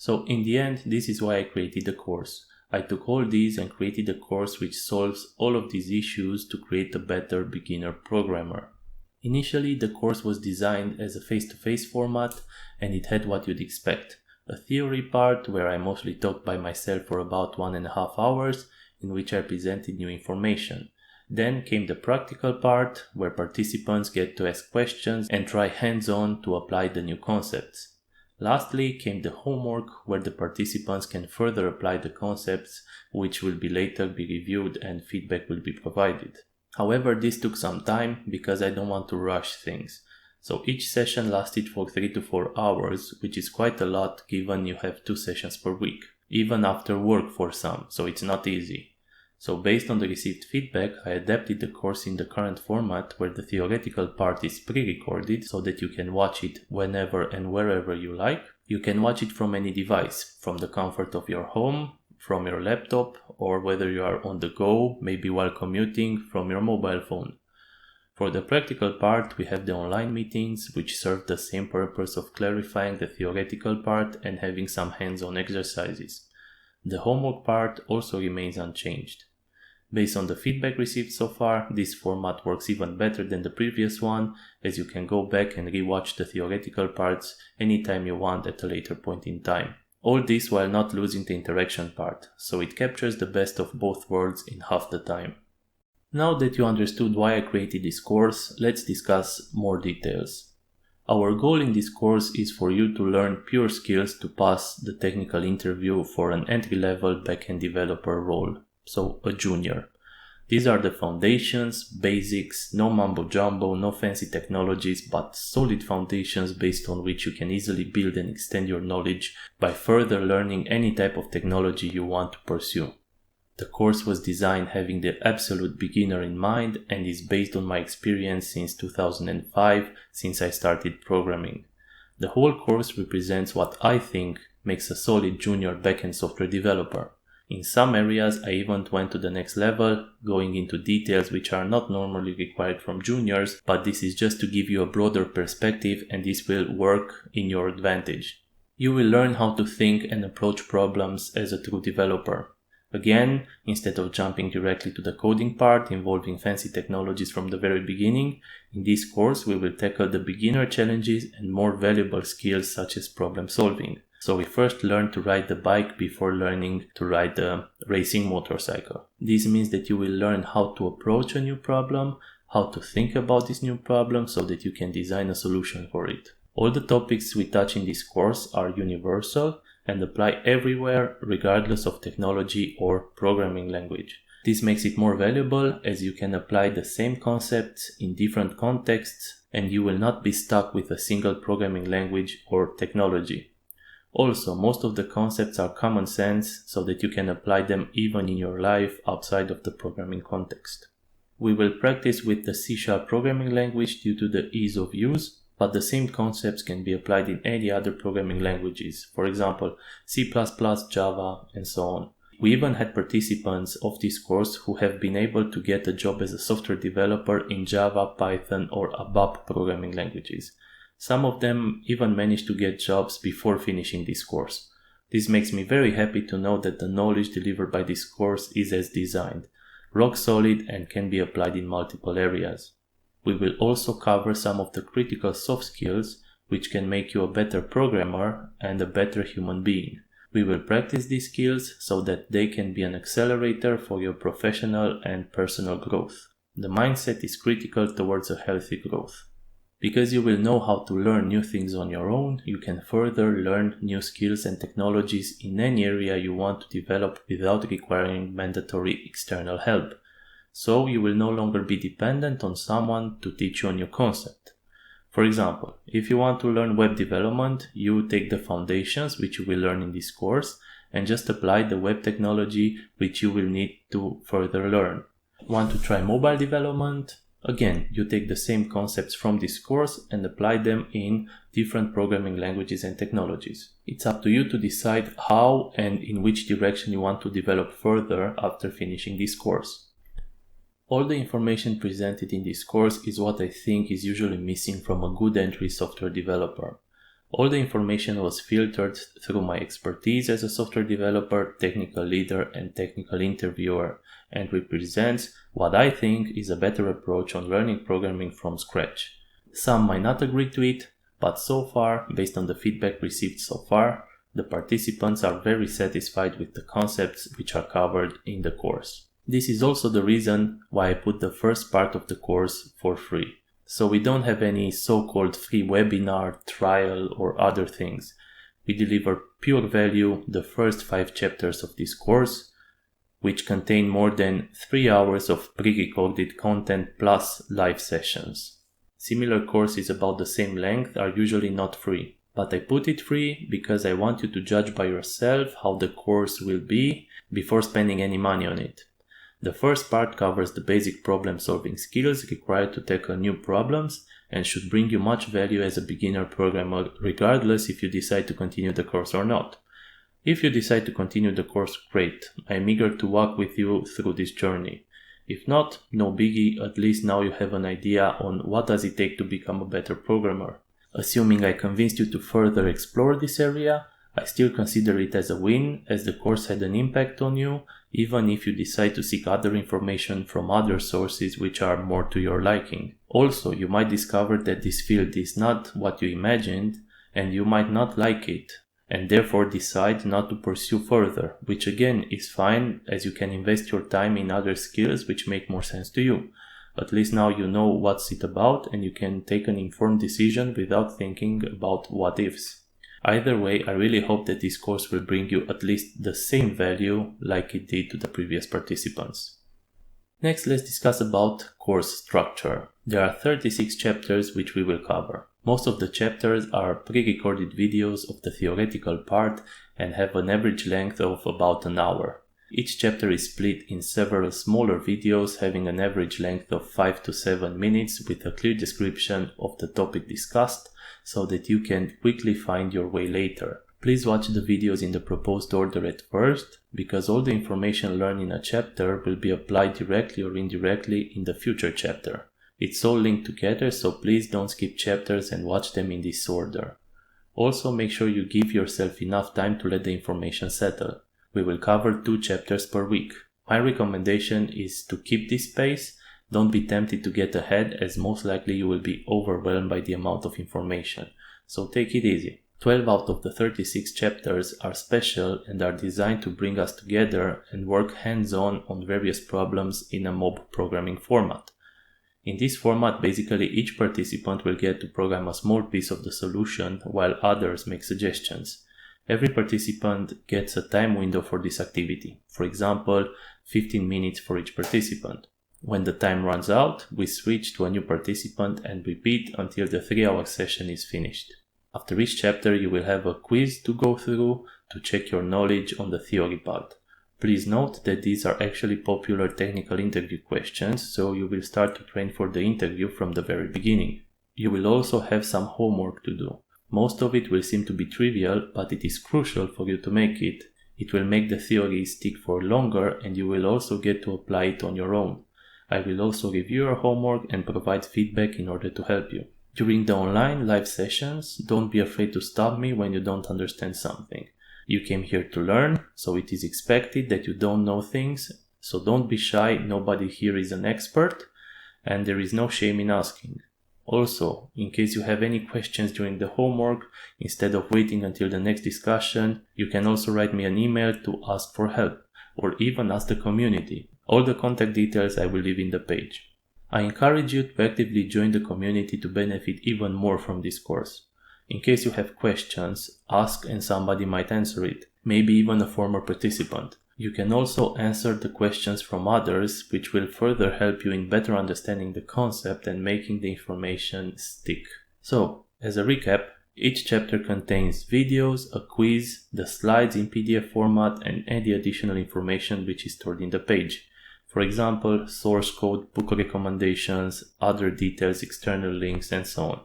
So in the end, this is why I created the course. I took all these and created a course which solves all of these issues to create a better beginner programmer. Initially, the course was designed as a face-to-face format, and it had what you'd expect. A theory part where I mostly talked by myself for about 1.5 hours, in which I presented new information. Then came the practical part, where participants get to ask questions and try hands-on to apply the new concepts. Lastly came the homework, where the participants can further apply the concepts, which will be later be reviewed and feedback will be provided. However, this took some time because I don't want to rush things. So each session lasted for 3 to 4 hours, which is quite a lot given you have 2 sessions per week, even after work for some, so it's not easy. So based on the received feedback, I adapted the course in the current format where the theoretical part is pre-recorded so that you can watch it whenever and wherever you like. You can watch it from any device, from the comfort of your home, from your laptop, or whether you are on the go, maybe while commuting, from your mobile phone. For the practical part, we have the online meetings, which serve the same purpose of clarifying the theoretical part and having some hands-on exercises. The homework part also remains unchanged. Based on the feedback received so far, this format works even better than the previous one, as you can go back and rewatch the theoretical parts anytime you want at a later point in time. All this while not losing the interaction part, so it captures the best of both worlds in half the time. Now that you understood why I created this course, let's discuss more details. Our goal in this course is for you to learn pure skills to pass the technical interview for an entry-level backend developer role, so a junior. These are the foundations, basics, no mumbo-jumbo, no fancy technologies, but solid foundations based on which you can easily build and extend your knowledge by further learning any type of technology you want to pursue. The course was designed having the absolute beginner in mind and is based on my experience since 2005, since I started programming. The whole course represents what I think makes a solid junior backend software developer. In some areas, I even went to the next level, going into details which are not normally required from juniors, but this is just to give you a broader perspective and this will work in your advantage. You will learn how to think and approach problems as a true developer. Again, instead of jumping directly to the coding part involving fancy technologies from the very beginning, in this course we will tackle the beginner challenges and more valuable skills such as problem solving. So we first learn to ride the bike before learning to ride the racing motorcycle. This means that you will learn how to approach a new problem, how to think about this new problem so that you can design a solution for it. All the topics we touch in this course are universal and apply everywhere regardless of technology or programming language. This makes it more valuable as you can apply the same concepts in different contexts and you will not be stuck with a single programming language or technology. Also, most of the concepts are common sense so that you can apply them even in your life outside of the programming context. We will practice with the C# programming language due to the ease of use, but the same concepts can be applied in any other programming languages, for example, C++, Java, and so on. We even had participants of this course who have been able to get a job as a software developer in Java, Python, or ABAP programming languages. Some of them even managed to get jobs before finishing this course. This makes me very happy to know that the knowledge delivered by this course is as designed, rock solid and can be applied in multiple areas. We will also cover some of the critical soft skills which can make you a better programmer and a better human being. We will practice these skills so that they can be an accelerator for your professional and personal growth. The mindset is critical towards a healthy growth. Because you will know how to learn new things on your own, you can further learn new skills and technologies in any area you want to develop without requiring mandatory external help. So you will no longer be dependent on someone to teach you a new concept. For example, if you want to learn web development, you take the foundations which you will learn in this course and just apply the web technology which you will need to further learn. Want to try mobile development? Again, you take the same concepts from this course and apply them in different programming languages and technologies. It's up to you to decide how and in which direction you want to develop further after finishing this course. All the information presented in this course is what I think is usually missing from a good entry software developer. All the information was filtered through my expertise as a software developer, technical leader, and technical interviewer, and represents what I think is a better approach on learning programming from scratch. Some might not agree to it, but so far, based on the feedback received so far, the participants are very satisfied with the concepts which are covered in the course. This is also the reason why I put the first part of the course for free. So we don't have any so-called free webinar, trial, or other things. We deliver pure value the first 5 chapters of this course, which contain more than 3 hours of pre-recorded content plus live sessions. Similar courses about the same length are usually not free, but I put it free because I want you to judge by yourself how the course will be before spending any money on it. The first part covers the basic problem-solving skills required to tackle new problems and should bring you much value as a beginner programmer regardless if you decide to continue the course or not. If you decide to continue the course, great. I am eager to walk with you through this journey. If not, no biggie, at least now you have an idea on what does it take to become a better programmer. Assuming I convinced you to further explore this area, I still consider it as a win, as the course had an impact on you, even if you decide to seek other information from other sources which are more to your liking. Also, you might discover that this field is not what you imagined, and you might not like it, and therefore decide not to pursue further, which again is fine, as you can invest your time in other skills which make more sense to you. At least now you know what's it about, and you can take an informed decision without thinking about what ifs. Either way, I really hope that this course will bring you at least the same value like it did to the previous participants. Next, let's discuss about course structure. There are 36 chapters which we will cover. Most of the chapters are pre-recorded videos of the theoretical part and have an average length of about an hour. Each chapter is split in several smaller videos having an average length of 5 to 7 minutes with a clear description of the topic discussed, so that you can quickly find your way later. Please watch the videos in the proposed order at first, because all the information learned in a chapter will be applied directly or indirectly in the future chapter. It's all linked together, so please don't skip chapters and watch them in this order. Also, make sure you give yourself enough time to let the information settle. We will cover 2 chapters per week. My recommendation is to keep this pace. Don't be tempted to get ahead, as most likely you will be overwhelmed by the amount of information. So take it easy. 12 out of the 36 chapters are special and are designed to bring us together and work hands-on on various problems in a mob programming format. In this format, basically each participant will get to program a small piece of the solution while others make suggestions. Every participant gets a time window for this activity. For example, 15 minutes for each participant. When the time runs out, we switch to a new participant and repeat until the 3-hour session is finished. After each chapter, you will have a quiz to go through to check your knowledge on the theory part. Please note that these are actually popular technical interview questions, so you will start to train for the interview from the very beginning. You will also have some homework to do. Most of it will seem to be trivial, but it is crucial for you to make it. It will make the theory stick for longer, and you will also get to apply it on your own. I will also review your homework and provide feedback in order to help you. During the online live sessions, don't be afraid to stop me when you don't understand something. You came here to learn, so it is expected that you don't know things, so don't be shy, nobody here is an expert, and there is no shame in asking. Also, in case you have any questions during the homework, instead of waiting until the next discussion, you can also write me an email to ask for help, or even ask the community. All the contact details I will leave in the page. I encourage you to actively join the community to benefit even more from this course. In case you have questions, ask and somebody might answer it, maybe even a former participant. You can also answer the questions from others, which will further help you in better understanding the concept and making the information stick. So, as a recap, each chapter contains videos, a quiz, the slides in PDF format, and any additional information which is stored in the page. For example, source code, book recommendations, other details, external links, and so on.